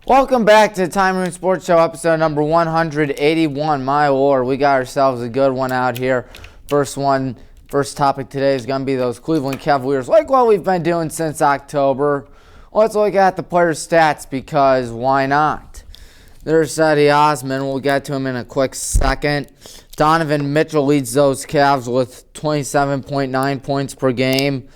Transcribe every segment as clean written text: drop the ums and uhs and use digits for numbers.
Welcome back to the Tommy Maroon Sports Show, episode number 181. My lord, we got ourselves a good one out here. First topic today is going to be those Cleveland Cavaliers, like what we've been doing since October. Let's look at the player stats, because why not? There's Cedi Osman. We'll get to him in a quick second. Donovan Mitchell leads those Cavs with 27.9 points per game.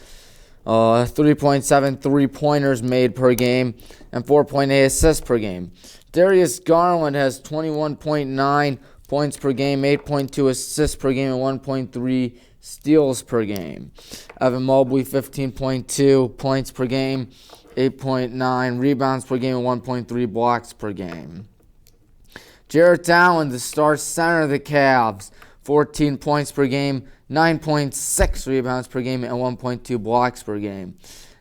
3.7 three-pointers made per game, and 4.8 assists per game. Darius Garland has 21.9 points per game, 8.2 assists per game, and 1.3 steals per game. Evan Mobley, 15.2 points per game, 8.9 rebounds per game, and 1.3 blocks per game. Jarrett Allen, the star center of the Cavs, 14 points per game, 9.6 rebounds per game, and 1.2 blocks per game.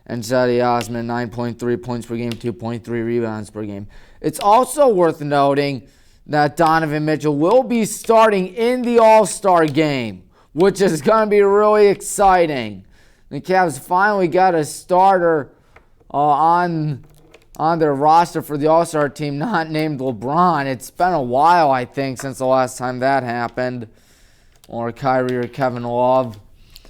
And Cedi Osman, 9.3 points per game, 2.3 rebounds per game. It's also worth noting that Donovan Mitchell will be starting in the All-Star game, which is going to be really exciting. The Cavs finally got a starter on their roster for the All-Star team, not named LeBron. It's been a while, I think, since the last time that happened. Or Kyrie or Kevin Love.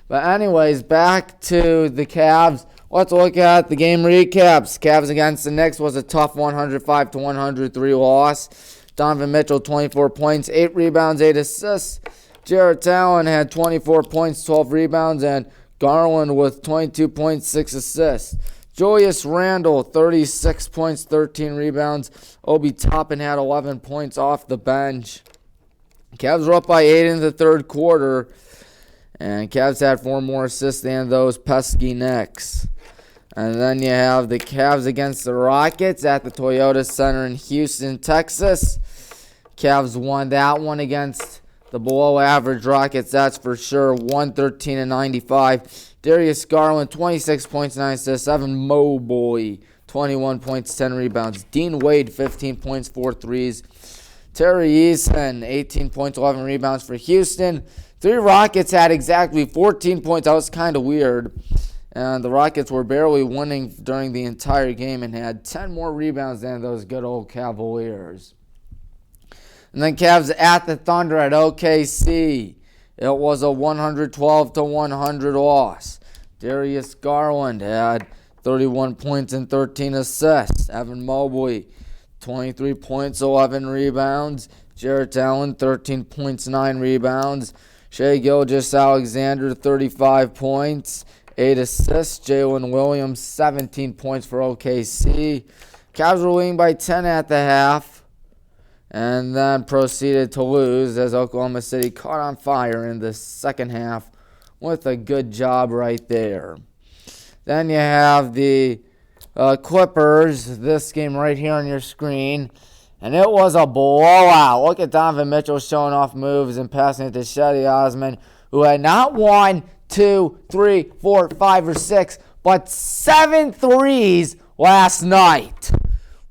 But anyways, back to the Cavs. Let's look at the game recaps. Cavs against the Knicks was a tough 105-103 loss. Donovan Mitchell, 24 points, 8 rebounds, 8 assists. Jarrett Allen had 24 points, 12 rebounds, and Garland with 22.6 assists. Julius Randle, 36 points, 13 rebounds. Obi Toppin had 11 points off the bench. Cavs were up by 8 in the third quarter, and Cavs had 4 more assists than those pesky Knicks. And then you have the Cavs against the Rockets at the Toyota Center in Houston, Texas. Cavs won that one against the below-average Rockets, that's for sure, 113-95. Darius Garland, 26 points, 9 assists. Evan Mobley, 21 points, 10 rebounds. Dean Wade, 15 points, 4 threes. Terry Eason, 18 points, 11 rebounds for Houston. 3 Rockets had exactly 14 points. That was kind of weird. And the Rockets were barely winning during the entire game and had 10 more rebounds than those good old Cavaliers. And then Cavs at the Thunder at OKC. It was a 112-100 loss. Darius Garland had 31 points and 13 assists. Evan Mobley, 23 points, 11 rebounds. Jarrett Allen, 13 points, 9 rebounds. Shai Gilgeous-Alexander, 35 points, 8 assists. Jalen Williams, 17 points for OKC. Cavs were leading by 10 at the half, and then proceeded to lose as Oklahoma City caught on fire in the second half with a good job right there. Then you have the Clippers, this game right here on your screen, and it was a blowout. Look at Donovan Mitchell showing off moves and passing it to Cedi Osman, who had not 1, 2, 3, 4, 5, or 6, but 7 threes last night.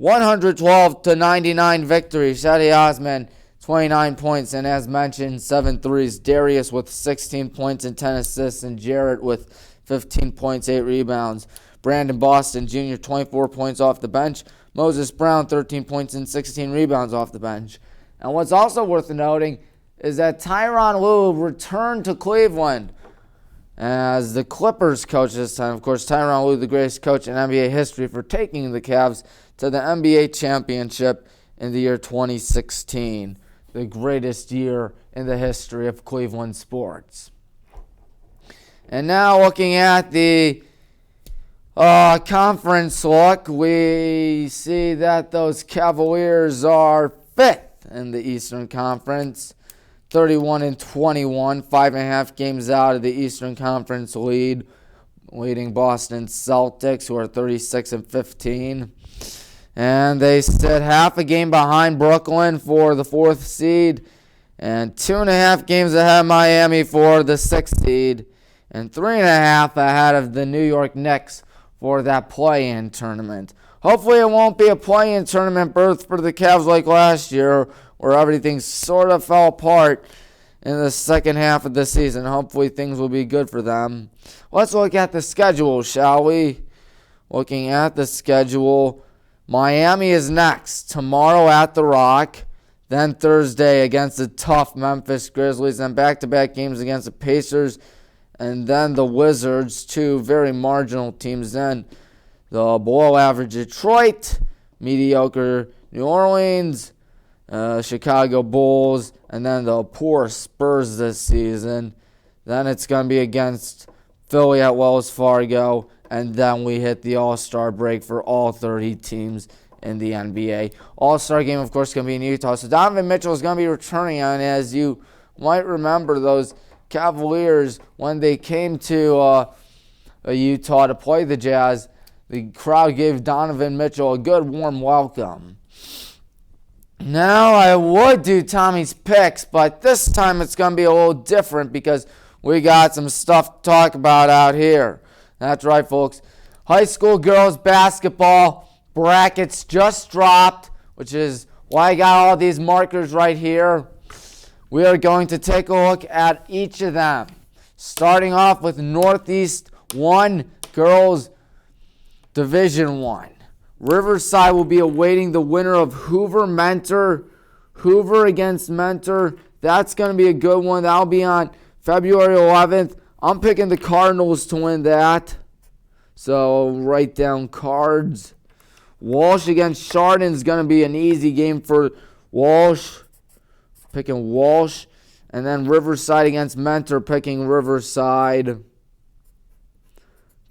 112-99 victory. Cedi Osman, 29 points, and as mentioned, 7 threes. Darius with 16 points and 10 assists, and Jarrett with 15 points, 8 rebounds. Brandon Boston Jr., 24 points off the bench. Moses Brown, 13 points and 16 rebounds off the bench. And what's also worth noting is that Tyronn Lue returned to Cleveland as the Clippers coach this time. Of course, Tyronn Lue, the greatest coach in NBA history for taking the Cavs to the NBA championship in the year 2016. The greatest year in the history of Cleveland sports. And now looking at the conference look, we see that those Cavaliers are 5th in the Eastern Conference, 31-21, 5.5 games out of the Eastern Conference lead, leading Boston Celtics, who are 36-15, and they sit half a game behind Brooklyn for the 4th seed, and 2.5 games ahead of Miami for the 6th seed, and 3.5 ahead of the New York Knicks for that play-in tournament. Hopefully it won't be a play-in tournament berth for the Cavs like last year, where everything sort of fell apart in the second half of the season. Hopefully things will be good for them. Let's look at the schedule, shall we? Looking at the schedule, Miami is next tomorrow at the Rock. Then Thursday against the tough Memphis Grizzlies. Then back-to-back games against the Pacers. And then the Wizards, two very marginal teams. Then the below-average Detroit, mediocre New Orleans, Chicago Bulls, and then the poor Spurs this season. Then it's going to be against Philly at Wells Fargo, and then we hit the All-Star break for all 30 teams in the NBA. All-Star game, of course, going to be in Utah. So Donovan Mitchell is going to be returning, and as you might remember, those Cavaliers, when they came to Utah to play the Jazz, the crowd gave Donovan Mitchell a good warm welcome. Now I would do Tommy's picks, but this time it's going to be a little different because we got some stuff to talk about out here. That's right, folks. High school girls basketball brackets just dropped, which is why I got all these markers right here. We are going to take a look at each of them. Starting off with Northeast 1 Girls Division 1. Riverside will be awaiting the winner of Hoover-Mentor. Hoover against Mentor. That's going to be a good one. That'll be on February 11th. I'm picking the Cardinals to win that. So write down Cards. Walsh against Chardon is going to be an easy game for Walsh. Picking Walsh. And then Riverside against Mentor. Picking Riverside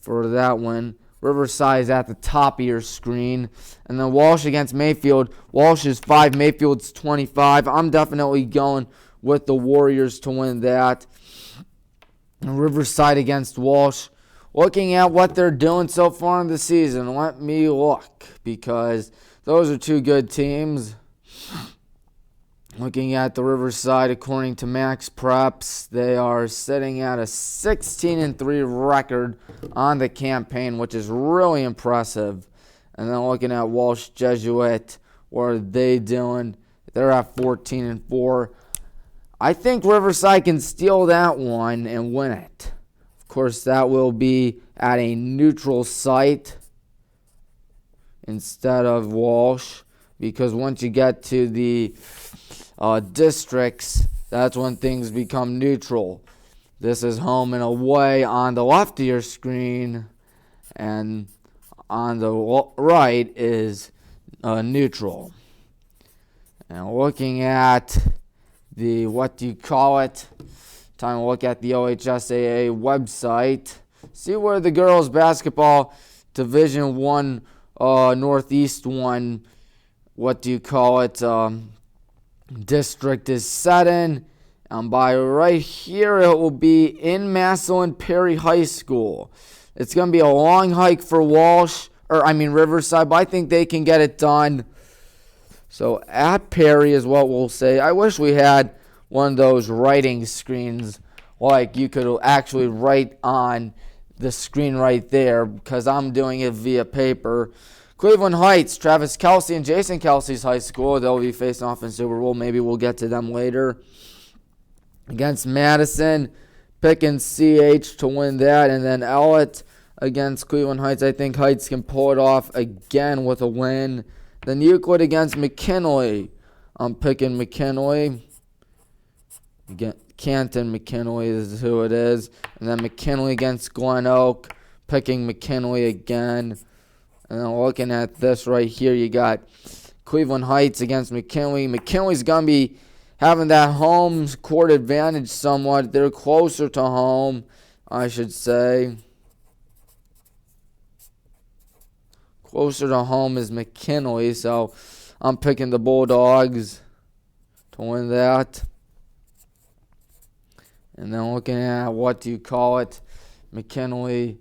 for that one. Riverside is at the top of your screen. And then Walsh against Mayfield. Walsh is 5, Mayfield's 25. I'm definitely going with the Warriors to win that. And Riverside against Walsh. Looking at what they're doing so far in the season, let me look, because those are two good teams. Looking at the Riverside, according to Max Preps, they are sitting at a 16-3 record on the campaign, which is really impressive. And then looking at Walsh Jesuit, what are they doing? They're at 14-4. I think Riverside can steal that one and win it. Of course, that will be at a neutral site instead of Walsh, because once you get to the districts, that's when things become neutral. This is home and away on the left of your screen, and on the right is neutral. And looking at the, time to look at the OHSAA website. See where the girls basketball Division 1 Northeast 1, district is set in. And by right here, it will be in Massillon Perry High School. It's going to be a long hike for Riverside, but I think they can get it done. So at Perry is what we'll say. I wish we had one of those writing screens, like you could actually write on the screen right there, because I'm doing it via paper. Cleveland Heights, Travis Kelsey and Jason Kelsey's high school. They'll be facing off in Super Bowl. Maybe we'll get to them later. Against Madison, picking CH to win that. And then Ellett against Cleveland Heights. I think Heights can pull it off again with a win. Then Euclid against McKinley. I'm picking McKinley. Canton McKinley is who it is. And then McKinley against Glen Oak. Picking McKinley again. And then looking at this right here, you got Cleveland Heights against McKinley. McKinley's going to be having that home court advantage somewhat. They're closer to home, I should say. Closer to home is McKinley, so I'm picking the Bulldogs to win that. And then looking at McKinley's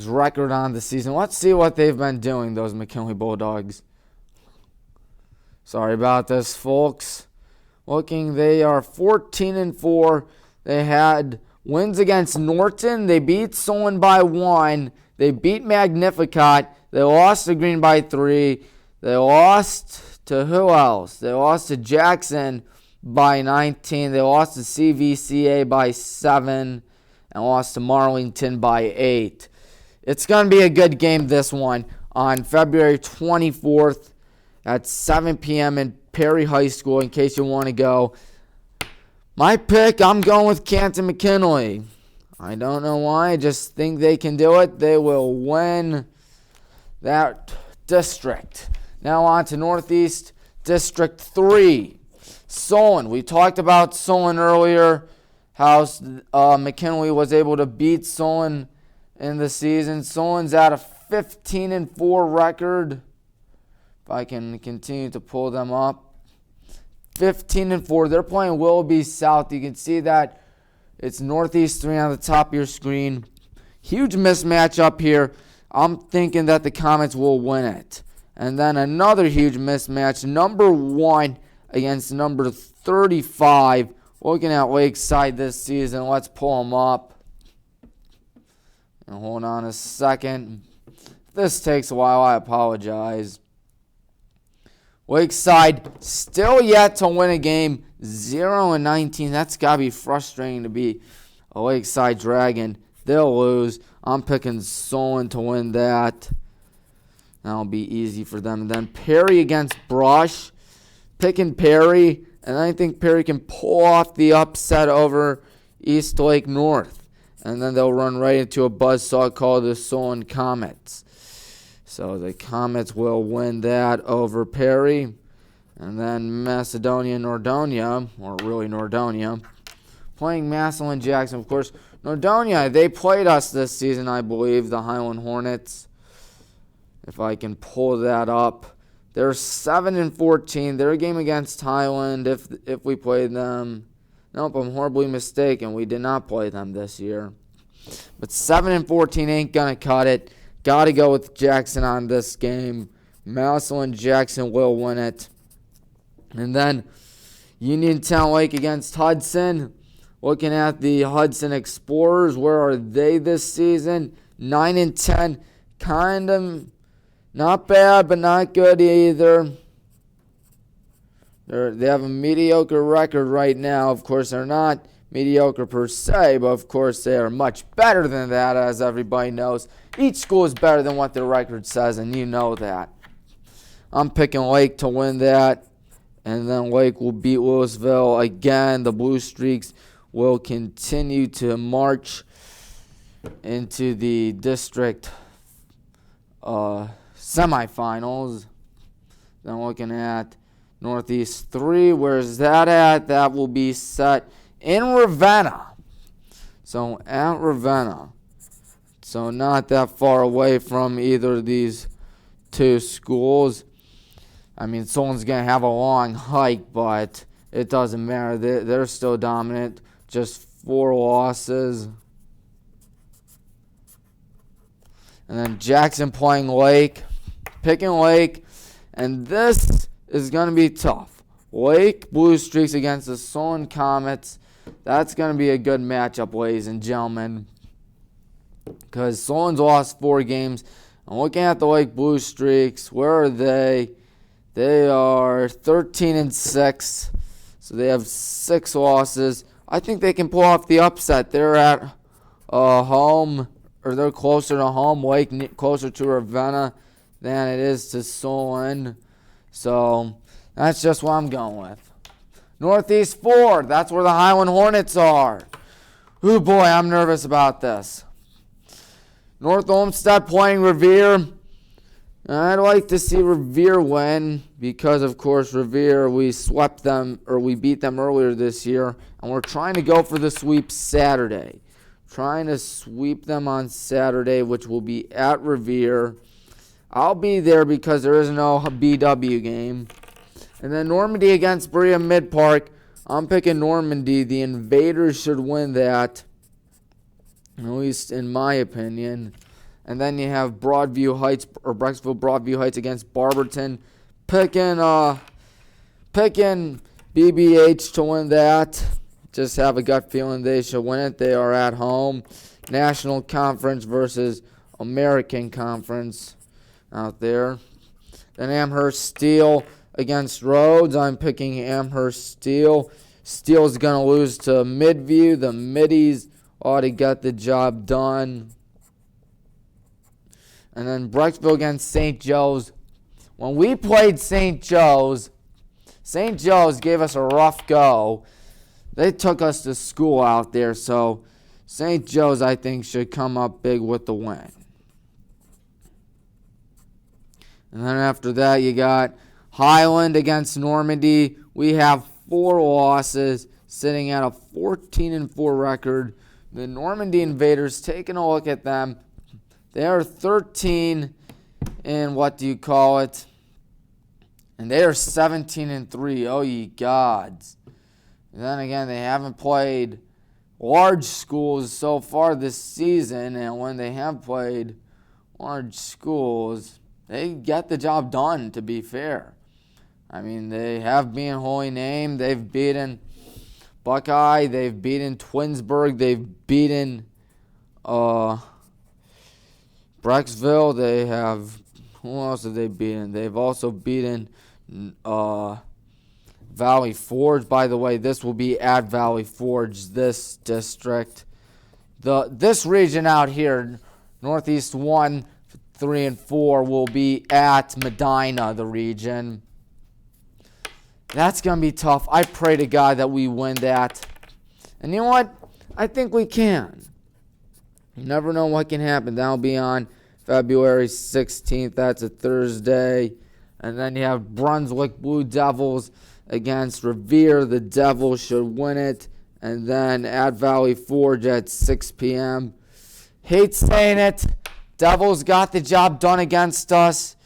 record on the season. Let's see what they've been doing, those McKinley Bulldogs. Sorry about this, folks. They are 14-4. They had wins against Norton. They beat Solon by 1. They beat Magnificat. They lost to Green by 3. They lost to who else? They lost to Jackson by 19. They lost to CVCA by 7. And lost to Marlington by 8. It's going to be a good game, this one. on February 24th at 7 p.m. in Perry High School, in case you want to go. My pick, I'm going with Canton McKinley. I don't know why. I just think they can do it. They will win that district. Now on to Northeast District 3. Solon. We talked about Solon earlier, how McKinley was able to beat Solon in the season. Solon's at a 15-4 record. If I can continue to pull them up. 15-4. They're playing Willoughby South. You can see that it's Northeast 3 on the top of your screen. Huge mismatch up here. I'm thinking that the Comets will win it. And then another huge mismatch. Number 1 against number 35. Looking at Lakeside this season. Let's pull them up. And hold on a second. If this takes a while, I apologize. Lakeside still yet to win a game. 0-19. That's got to be frustrating to be a Lakeside Dragon. They'll lose. I'm picking Solon to win that. That'll be easy for them. And then Perry against Brush. Picking Perry. And I think Perry can pull off the upset over East Lake North. And then they'll run right into a buzzsaw called the Solon Comets. So the Comets will win that over Perry. And then Macedonia Nordonia, or really Nordonia, playing Massillon Jackson. Of course, Nordonia, they played us this season, I believe, the Highland Hornets. If I can pull that up. They're 7-14. Their game against Highland, if we played them. Nope, I'm horribly mistaken. We did not play them this year. But 7-14 ain't going to cut it. Got to go with Jackson on this game. Massillon Jackson will win it. And then Uniontown Lake against Hudson. Looking at the Hudson Explorers, where are they this season? 9-10. Kind of not bad, but not good either. They have a mediocre record right now. Of course, they're not mediocre per se, but of course they are much better than that, as everybody knows. Each school is better than what their record says, and you know that. I'm picking Lake to win that, and then Lake will beat Louisville again. The Blue Streaks will continue to march into the district semifinals. Then looking at Northeast 3, where's that at? That will be set in Ravenna. So at Ravenna. So not that far away from either of these two schools. I mean, Solon's going to have a long hike, but it doesn't matter. They're still dominant. Just 4 losses. And then Jackson playing Lake. Picking Lake. And this is going to be tough. Lake Blue Streaks against the Solon Comets. That's going to be a good matchup, ladies and gentlemen. Because Solon's lost 4 games. I'm looking at the Lake Blue Streaks. Where are they? They are 13-6. So they have 6 losses. I think they can pull off the upset. They're at home, or they're closer to home. Lake closer to Ravenna than it is to Solon. So that's just what I'm going with. Northeast 4, that's where the Highland Hornets are. Ooh, boy, I'm nervous about this. North Olmsted playing Revere. I'd like to see Revere win because, of course, Revere, we swept them, or we beat them earlier this year, and we're trying to go for the sweep Saturday. Trying to sweep them on Saturday, which will be at Revere. I'll be there because there is no BW game. And then Normandy against Berea Mid Park. I'm picking Normandy. The Invaders should win that, at least in my opinion. And then you have Broadview Heights, or Brecksville Broadview Heights against Barberton. Picking BBH to win that. Just have a gut feeling they should win it. They are at home. National Conference versus American Conference out there. Then Amherst Steel against Rhodes. I'm picking Amherst Steel. Steel's going to lose to Midview. The Middies ought to get the job done. And then Brecksville against St. Joe's. When we played St. Joe's gave us a rough go. They took us to school out there, so St. Joe's, I think, should come up big with the win. And then after that, you got Highland against Normandy. We have 4 losses, sitting at a 14-4 record. The Normandy Invaders, taking a look at them, they are 13 in what do you call it? And they are 17-3. Oh, ye gods. And then again, they haven't played large schools so far this season, and when they have played large schools, they get the job done, to be fair. I mean, they have beaten Holy Name, they've beaten Buckeye, they've beaten Twinsburg, they've beaten Brecksville, they have, who else have they beaten? They've also beaten Valley Forge. By the way, this will be at Valley Forge, this district. This region out here, Northeast 1, 3, and 4, will be at Medina, the region. That's going to be tough. I pray to God that we win that. And you know what? I think we can. You never know what can happen. That'll be on February 16th. That's a Thursday. And then you have Brunswick Blue Devils against Revere. The Devils should win it. And then at Valley Forge at 6 p.m. Hate saying it. Devils got the job done against us,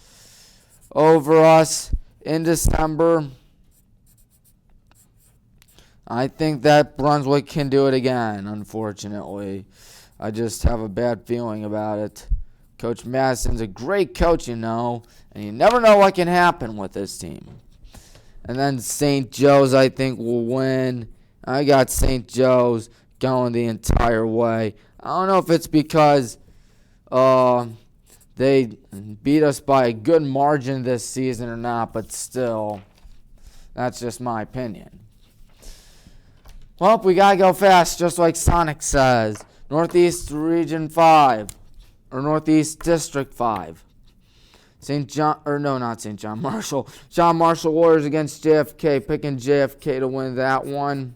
over us in December. I think that Brunswick can do it again, unfortunately. I just have a bad feeling about it. Coach Madison's a great coach, you know, and you never know what can happen with this team. And then St. Joe's, I think, will win. I got St. Joe's going the entire way. I don't know if it's because they beat us by a good margin this season or not, but still, that's just my opinion. Well, we got to go fast, just like Sonic says. Northeast Region 5, or Northeast District 5. Marshall. John Marshall Warriors against JFK. Picking JFK to win that one.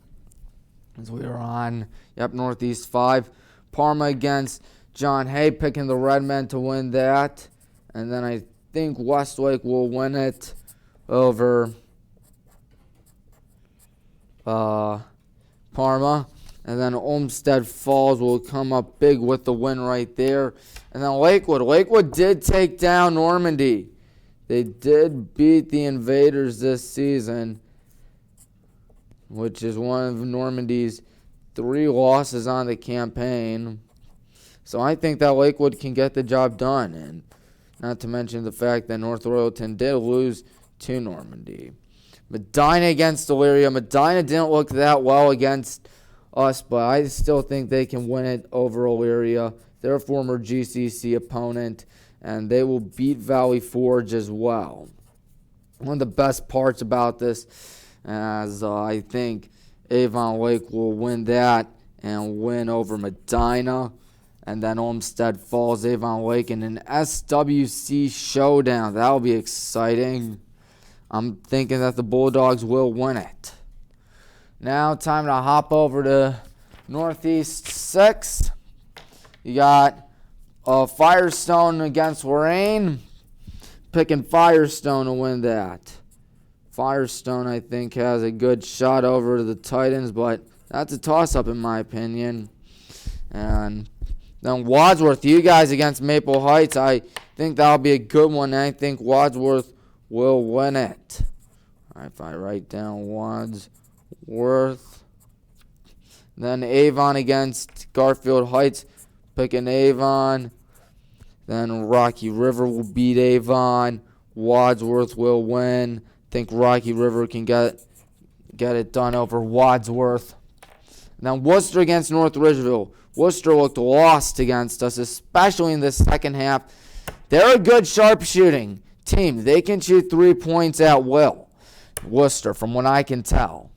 As we are on, Northeast 5. Parma against John Hay. Picking the Redmen to win that. And then I think Westlake will win it over Parma. And then Olmsted Falls will come up big with the win right there. And then Lakewood. Lakewood did take down Normandy. They did beat the Invaders this season, which is one of Normandy's 3 losses on the campaign. So I think that Lakewood can get the job done. And not to mention the fact that North Royalton did lose to Normandy. Medina against Elyria. Medina didn't look that well against us, but I still think they can win it over Elyria. They're a former GCC opponent, and they will beat Valley Forge as well. One of the best parts about this is I think Avon Lake will win that and win over Medina, and then Olmsted Falls, Avon Lake in an SWC showdown. That'll be exciting. I'm thinking that the Bulldogs will win it. Now, time to hop over to Northeast 6. You got Firestone against Lorraine. Picking Firestone to win that. Firestone, I think, has a good shot over the Titans, but that's a toss-up in my opinion. And then Wadsworth, you guys against Maple Heights. I think that'll be a good one. I think Wadsworth will win it. All right, if I write down Wadsworth. Then Avon against Garfield Heights. Picking Avon. Then Rocky River will beat Avon. Wadsworth will win. Think Rocky River can get it done over Wadsworth. And then Worcester against North Ridgeville. Worcester looked lost against us, especially in the second half. They're a good sharpshooting team. They can shoot 3 points at will. Worcester, from what I can tell.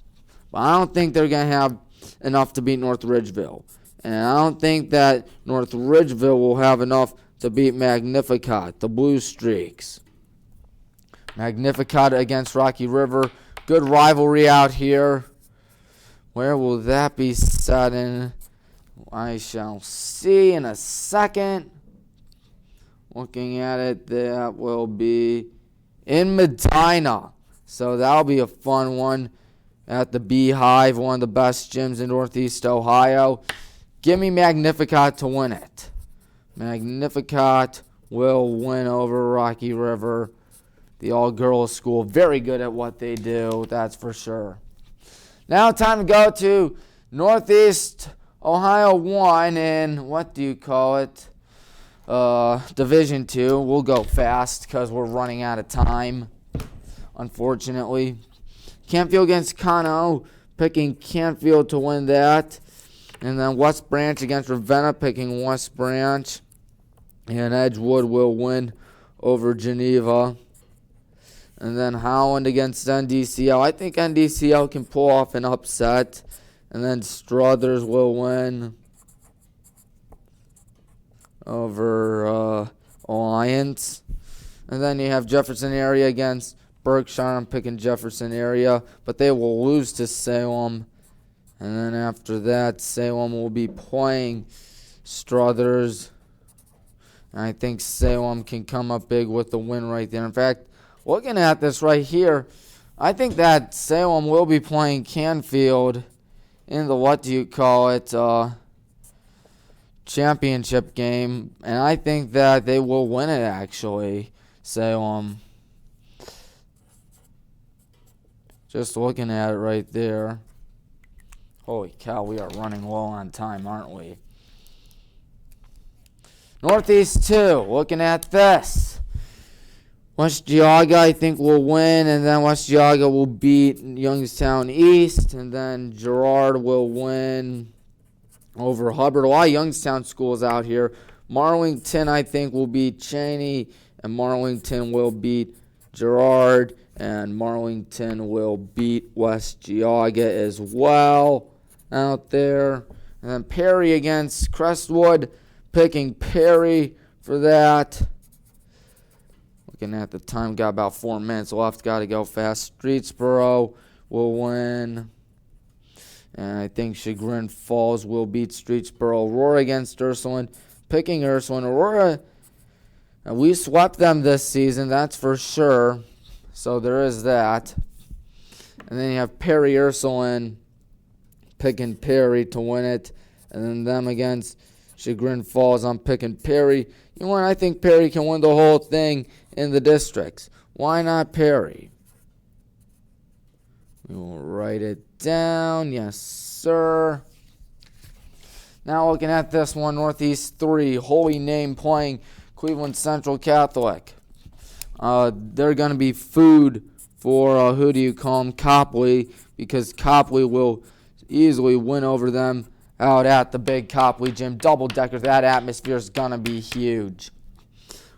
But I don't think they're going to have enough to beat North Ridgeville. And I don't think that North Ridgeville will have enough to beat Magnificat, the Blue Streaks. Magnificat against Rocky River. Good rivalry out here. Where will that be set in? I shall see in a second. Looking at it, that will be in Medina. So that'll be a fun one at the Beehive, one of the best gyms in Northeast Ohio. Give me Magnificat to win it. Magnificat will win over Rocky River. The all-girls school, very good at what they do, that's for sure. Now time to go to Northeast Ohio 1 in, what do you call it? Division 2. We'll go fast because we're running out of time, unfortunately. Canfield against Cano, picking Canfield to win that. And then West Branch against Ravenna, picking West Branch. And Edgewood will win over Geneva. And then Howland against NDCL. I think NDCL can pull off an upset. And then Struthers will win over Alliance. And then you have Jefferson area against Berkshire. I'm picking Jefferson area, but they will lose to Salem. And then after that, Salem will be playing Struthers. And I think Salem can come up big with the win right there. In fact, looking at this right here, I think that Salem will be playing Canfield in the championship game, and I think that they will win it, actually, Salem. Just looking at it right there. Holy cow, we are running low on time, aren't we? Northeast 2, looking at this. West Geauga, I think, will win, and then West Geauga will beat Youngstown East, and then Girard will win over Hubbard. A lot of Youngstown schools out here. Marlington, I think, will beat Cheney, and Marlington will beat Girard, and Marlington will beat West Geauga as well out there. And then Perry against Crestwood, picking Perry for that. Looking at the time, got about 4 minutes left. Got to go fast. Streetsboro will win. And I think Chagrin Falls will beat Streetsboro. Aurora against Ursuline. Picking Ursuline. Aurora, we swept them this season, that's for sure. So there is that. And then you have Perry Ursuline picking Perry to win it. And then them against Chagrin Falls. I'm picking Perry. You know what? I think Perry can win the whole thing in the districts. Why not Perry? We will write it down. Yes, sir. Now looking at this one, Northeast 3, Holy Name playing Cleveland Central Catholic. They're going to be food for, who do you call them, Copley, because Copley will easily win over them out at the big Copley gym. Double-decker, that atmosphere is going to be huge.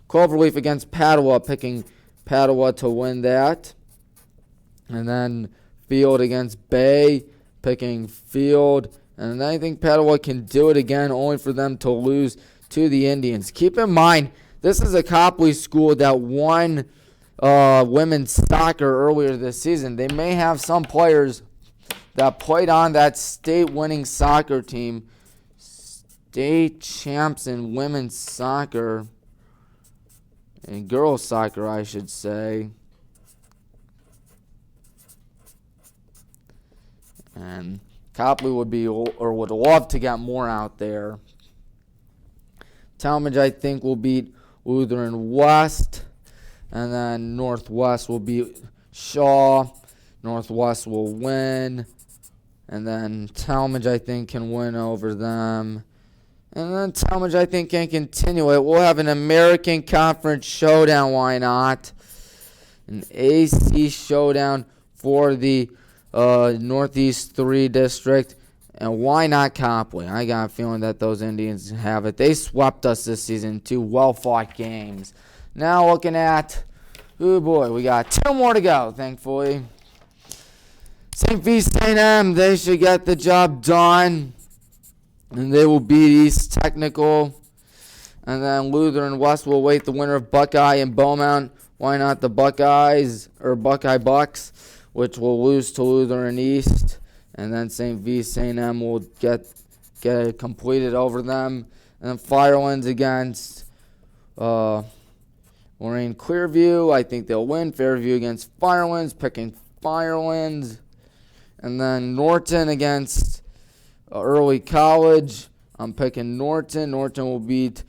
Cloverleaf against Padua, picking Padua to win that. And then Field against Bay, picking Field. And I think Padua can do it again, only for them to lose to the Indians. Keep in mind, this is a Copley school that won women's soccer earlier this season. They may have some players that played on that state-winning soccer team, state champs in women's soccer, and girls soccer, I should say. And Copley would love to get more out there. Talmadge, I think, will beat Lutheran West. And then Northwest will beat Shaw. Northwest will win. And then Talmadge, I think, can win over them. And then Talmadge, I think, can continue it. We'll have an American Conference showdown. Why not? An AC showdown for the Northeast 3 district. And why not Copley? I got a feeling that those Indians have it. They swept us this season. 2 well-fought games. Now looking at, oh boy, we got 2 more to go, thankfully. St. V. St. M, they should get the job done. And they will beat East Technical. And then Lutheran West will await the winner of Buckeye and Beaumont. Why not the Buckeyes, or Buckeye Bucks, which will lose to Lutheran East. And then St. V, St. M will get it completed over them. And then Firelands against Lorraine Clearview. I think they'll win. Fairview against Firelands, picking Firelands. And then Norton against Early College. I'm picking Norton. Norton will beat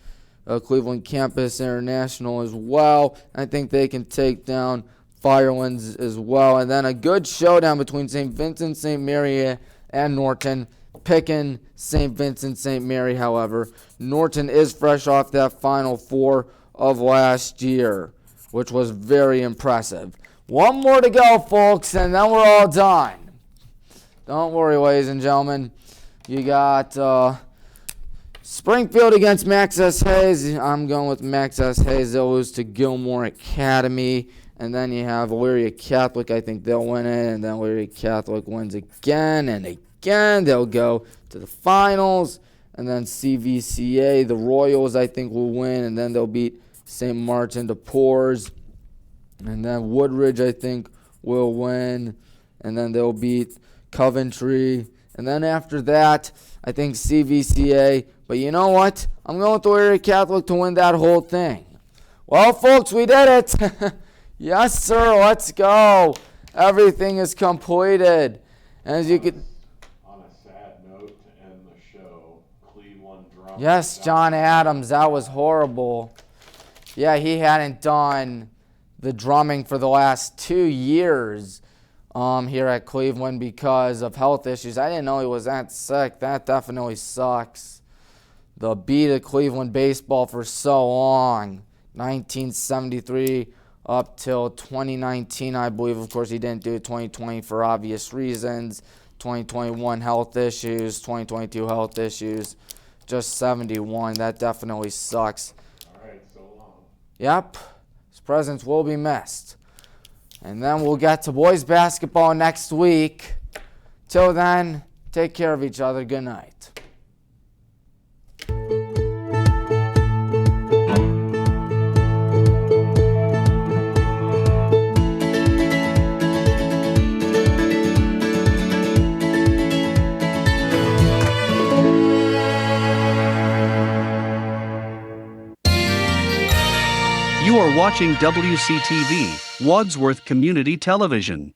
Cleveland Campus International as well. I think they can take down Firelands as well. And then a good showdown between St. Vincent, St. Mary, and Norton. Picking St. Vincent, St. Mary, however. Norton is fresh off that Final Four of last year, which was very impressive. One more to go, folks, and then we're all done. Don't worry, ladies and gentlemen. You got Springfield against Max S. Hayes. I'm going with Max S. Hayes. They'll lose to Gilmore Academy. And then you have Elyria Catholic. I think they'll win it. And then Elyria Catholic wins again and again. They'll go to the finals. And then CVCA, the Royals, I think, will win. And then they'll beat St. Martin de Porres. And then Woodridge, I think, will win. And then they'll beat Coventry. And then after that, I think CVCA. But you know what? I'm going with Elyria Catholic to win that whole thing. Well, folks, we did it. Yes, sir. Let's go. Everything is completed. As you could. On a sad note to end the show, Cleveland drummer. Yes, John Adams. That was horrible. Yeah, he hadn't done the drumming for the last 2 years here at Cleveland because of health issues. I didn't know he was that sick. That definitely sucks. The beat of Cleveland baseball for so long. 1973 up till 2019, I believe. Of course, he didn't do it 2020 for obvious reasons. 2021 health issues, 2022 health issues. Just 71. That definitely sucks. All right, so long. Yep. His presence will be missed. And then we'll get to boys basketball next week. Till then, take care of each other. Good night. You are watching WCTV, Wadsworth Community Television.